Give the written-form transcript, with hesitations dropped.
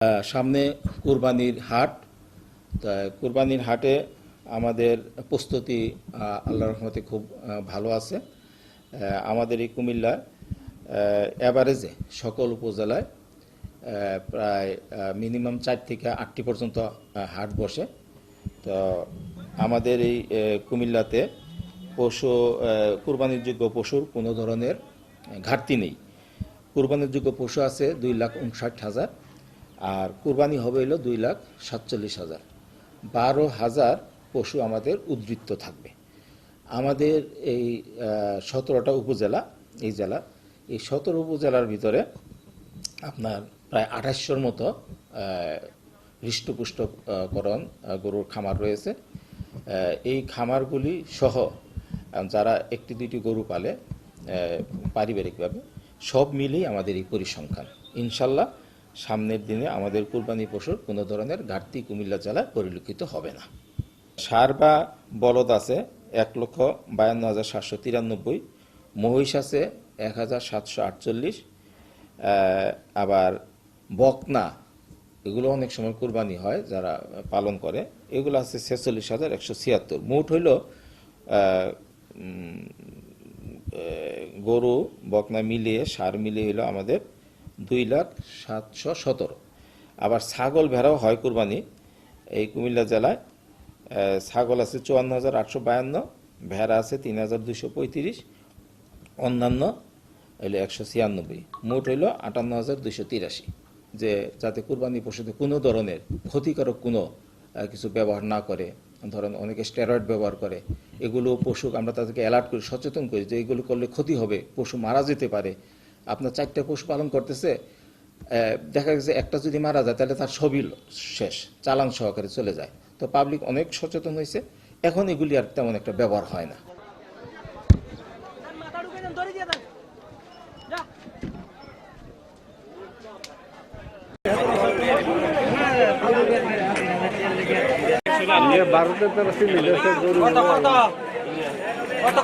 সামনে কুরবানির হাট। কুরবানির হাটে আমাদের প্রস্তুতি আল্লাহর রহমতে খুব ভালো আছে। আমাদের এই কুমিল্লা অ্যাভারেজে সকল উপজেলায় প্রায় মিনিমাম 4 থেকে 8টি পর্যন্ত হাট বসে। তো আমাদের এই কুমিল্লাতে কুরবানির যোগ্য পশুর কোনো ধরনের ঘাটতি নেই। কুরবানির যোগ্য পশু আছে 2,59,000, আর কুরবানি হবে হলো 2,47,000। 12,000 পশু আমাদের উদ্বৃত্ত থাকবে। আমাদের এই 17টা উপজেলা, এই 17 উপজেলার ভিতরে আপনার প্রায় 2800-র মতো হৃষ্টপুষ্টকরণ গরুর খামার রয়েছে। এই খামারগুলি সহ যারা একটি দুইটি গরু পালে পারিবারিকভাবে, সব মিলেই আমাদের এই পরিসংখ্যান। ইনশাল্লাহ সামনের দিনে আমাদের কুরবানি পশুর কোনো ধরনের ঘাটতি কুমিল্লা জেলায় পরিলক্ষিত হবে না। ষাঁড় বা বলদ আছে 1,52,793, মহিষ আছে 1,748, আবার বকনা, এগুলো অনেক সময় কুরবানি হয় যারা পালন করে, এগুলো আছে 46,176। মোট হইল গরু বকনা মিলিয়ে ষাঁড় মিলিয়ে হইল আমাদের 2,717। আবার ছাগল ভেড়াও হয় কুরবানি এই কুমিল্লা জেলায়। ছাগল আছে 54,852, ভেড়া আছে 3,235, অন্যান্য হইল 196। মোট হইল 58,283। যে যাতে কুরবানি পশুতে কোনো ধরনের ক্ষতিকারক কোনো কিছু ব্যবহার না করে, ধরেন অনেকে স্টেরয়েড ব্যবহার করে, এগুলো পশু আমরা তাদেরকে অ্যালার্ট করি, সচেতন করি যে এগুলো করলে ক্ষতি হবে, পশু মারা যেতে পারে। আপনার 4টা পশু পালন করতেছে, দেখা গেছে একটা যদি মারা যায় তাহলে তার সবই শেষ, চালান সহকারে চলে যায়। তো পাবলিক অনেক সচেতন হয়েছে, এখন এগুলি আর তেমন একটা ব্যবহার হয় না। ভারতের তরফে মিলেছে গরু কত